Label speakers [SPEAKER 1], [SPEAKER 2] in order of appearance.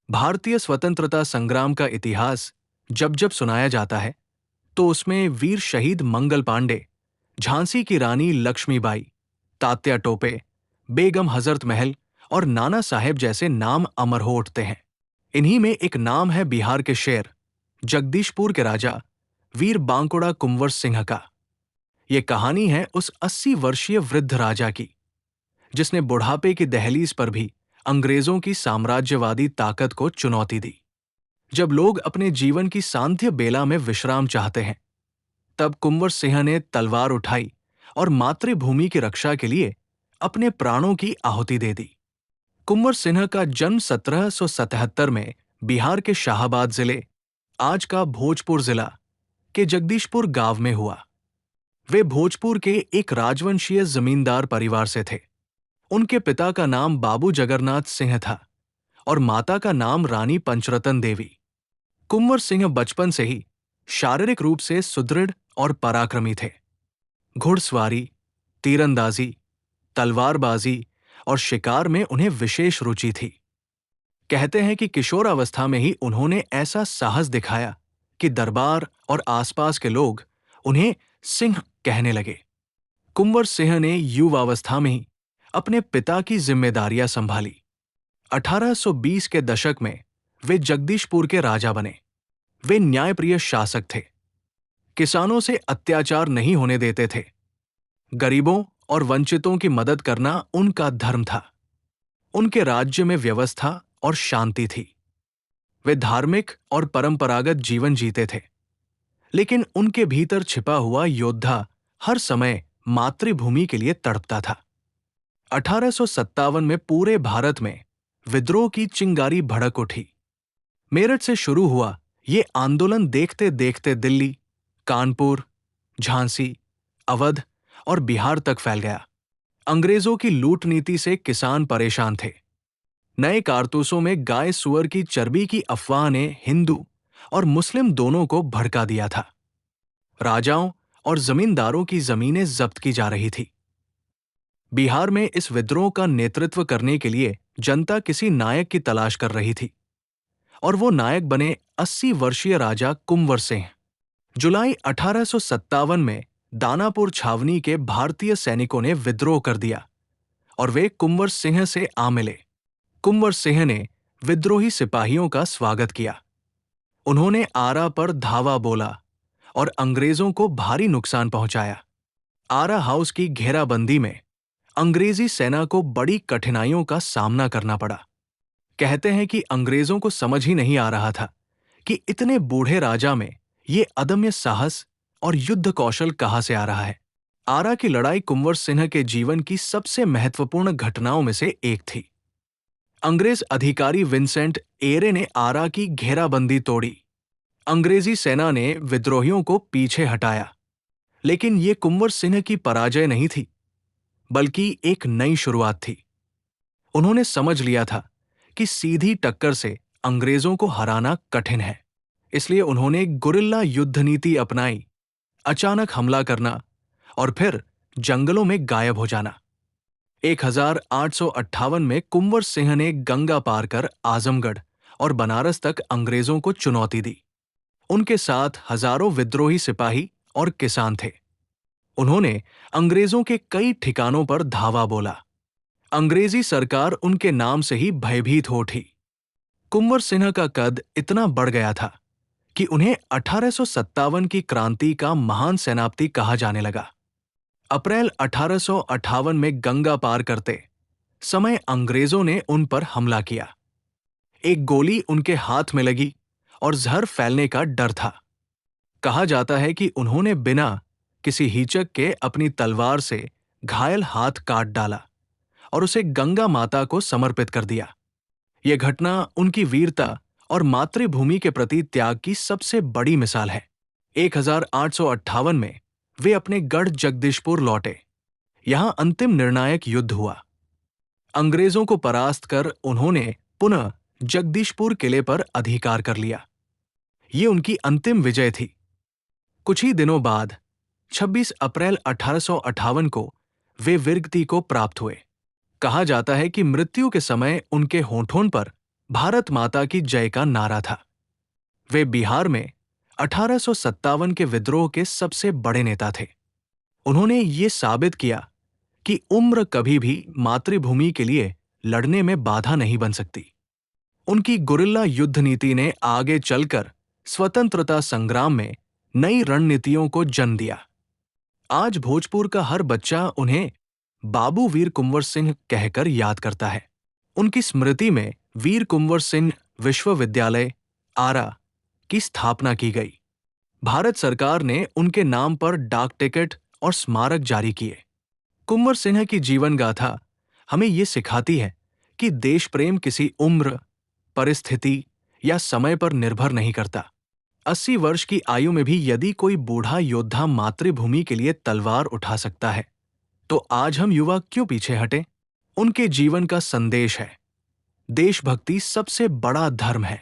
[SPEAKER 1] भारतीय स्वतंत्रता संग्राम का इतिहास जब जब सुनाया जाता है तो उसमें वीर शहीद मंगल पांडे, झांसी की रानी लक्ष्मीबाई, तात्या टोपे, बेगम हजरत महल और नाना साहेब जैसे नाम अमर हो उठते हैं। इन्हीं में एक नाम है बिहार के शेर, जगदीशपुर के राजा वीर बांकुड़ा कुंवर सिंह का। ये कहानी है उस 80 वर्षीय वृद्ध राजा की जिसने बुढ़ापे की दहलीज पर भी अंग्रेजों की साम्राज्यवादी ताकत को चुनौती दी। जब लोग अपने जीवन की सांध्य बेला में विश्राम चाहते हैं, तब कुंवर सिंह ने तलवार उठाई और मातृभूमि की रक्षा के लिए अपने प्राणों की आहुति दे दी। कुंवर सिंह का जन्म 1777 में बिहार के शाहाबाद जिले, आज का भोजपुर जिला, के जगदीशपुर गांव में हुआ। वे भोजपुर के एक राजवंशीय जमींदार परिवार से थे। उनके पिता का नाम बाबू जगन्नाथ सिंह था और माता का नाम रानी पंचरतन देवी। कुंवर सिंह बचपन से ही शारीरिक रूप से सुदृढ़ और पराक्रमी थे। घुड़सवारी, तीरंदाजी, तलवारबाजी और शिकार में उन्हें विशेष रुचि थी। कहते हैं कि किशोरावस्था में ही उन्होंने ऐसा साहस दिखाया कि दरबार और आसपास के लोग उन्हें सिंह कहने लगे। कुंवर सिंह ने युवावस्था में ही अपने पिता की जिम्मेदारियां संभाली। 1820 के दशक में वे जगदीशपुर के राजा बने। वे न्यायप्रिय शासक थे। किसानों से अत्याचार नहीं होने देते थे। गरीबों और वंचितों की मदद करना उनका धर्म था। उनके राज्य में व्यवस्था और शांति थी। वे धार्मिक और परंपरागत जीवन जीते थे, लेकिन उनके भीतर छिपा हुआ योद्धा हर समय मातृभूमि के लिए तड़पता था। 1857 में पूरे भारत में विद्रोह की चिंगारी भड़क उठी। मेरठ से शुरू हुआ ये आंदोलन देखते देखते दिल्ली, कानपुर, झांसी, अवध और बिहार तक फैल गया। अंग्रेजों की लूट नीति से किसान परेशान थे। नए कारतूसों में गाय सुअर की चर्बी की अफवाह ने हिंदू और मुस्लिम दोनों को भड़का दिया था। राजाओं और जमींदारों की जमीनें जब्त की जा रही थी। बिहार में इस विद्रोह का नेतृत्व करने के लिए जनता किसी नायक की तलाश कर रही थी और वो नायक बने 80 वर्षीय राजा कुंवर सिंह। जुलाई 1857 में दानापुर छावनी के भारतीय सैनिकों ने विद्रोह कर दिया और वे कुंवर सिंह से आ मिले। कुंवर सिंह ने विद्रोही सिपाहियों का स्वागत किया। उन्होंने आरा पर धावा बोला और अंग्रेजों को भारी नुकसान पहुंचाया। आरा हाउस की घेराबंदी में अंग्रेजी सेना को बड़ी कठिनाइयों का सामना करना पड़ा। कहते हैं कि अंग्रेजों को समझ ही नहीं आ रहा था कि इतने बूढ़े राजा में ये अदम्य साहस और युद्ध कौशल कहाँ से आ रहा है। आरा की लड़ाई कुंवर सिंह के जीवन की सबसे महत्वपूर्ण घटनाओं में से एक थी। अंग्रेज अधिकारी विंसेंट एरे ने आरा की घेराबंदी तोड़ी। अंग्रेजी सेना ने विद्रोहियों को पीछे हटाया, लेकिन ये कुंवर सिंह की पराजय नहीं थी, बल्कि एक नई शुरुआत थी। उन्होंने समझ लिया था कि सीधी टक्कर से अंग्रेजों को हराना कठिन है, इसलिए उन्होंने गुरिल्ला युद्ध नीति अपनाई। अचानक हमला करना और फिर जंगलों में गायब हो जाना। 1858 में कुंवर सिंह ने गंगा पार कर आजमगढ़ और बनारस तक अंग्रेजों को चुनौती दी। उनके साथ हजारों विद्रोही सिपाही और किसान थे। उन्होंने अंग्रेजों के कई ठिकानों पर धावा बोला। अंग्रेजी सरकार उनके नाम से ही भयभीत हो उठी। कुंवर सिंह का कद इतना बढ़ गया था कि उन्हें 1857 की क्रांति का महान सेनापति कहा जाने लगा। अप्रैल 1858 में गंगा पार करते समय अंग्रेजों ने उन पर हमला किया। एक गोली उनके हाथ में लगी और जहर फैलने का डर था। कहा जाता है कि उन्होंने बिना किसी हिचक के अपनी तलवार से घायल हाथ काट डाला और उसे गंगा माता को समर्पित कर दिया। यह घटना उनकी वीरता और मातृभूमि के प्रति त्याग की सबसे बड़ी मिसाल है। 1858 में वे अपने गढ़ जगदीशपुर लौटे। यहां अंतिम निर्णायक युद्ध हुआ। अंग्रेजों को परास्त कर उन्होंने पुनः जगदीशपुर किले पर अधिकार कर लिया। ये उनकी अंतिम विजय थी। कुछ ही दिनों बाद 26 अप्रैल 1858 को वे वीरगति को प्राप्त हुए। कहा जाता है कि मृत्यु के समय उनके होठों पर भारत माता की जय का नारा था। वे बिहार में 1857 के विद्रोह के सबसे बड़े नेता थे। उन्होंने ये साबित किया कि उम्र कभी भी मातृभूमि के लिए लड़ने में बाधा नहीं बन सकती। उनकी गुरिल्ला युद्ध नीति ने आगे चलकर स्वतंत्रता संग्राम में नई रणनीतियों को जन्म दिया। आज भोजपुर का हर बच्चा उन्हें बाबू वीर कुंवर सिंह कहकर याद करता है। उनकी स्मृति में वीर कुंवर सिंह विश्वविद्यालय आरा की स्थापना की गई। भारत सरकार ने उनके नाम पर डाक टिकट और स्मारक जारी किए। कुंवर सिंह की जीवन गाथा हमें ये सिखाती है कि देश प्रेम किसी उम्र, परिस्थिति या समय पर निर्भर नहीं करता। 80 वर्ष की आयु में भी यदि कोई बूढ़ा योद्धा मातृभूमि के लिए तलवार उठा सकता है, तो आज हम युवा क्यों पीछे हटें? उनके जीवन का संदेश है, देशभक्ति सबसे बड़ा धर्म है।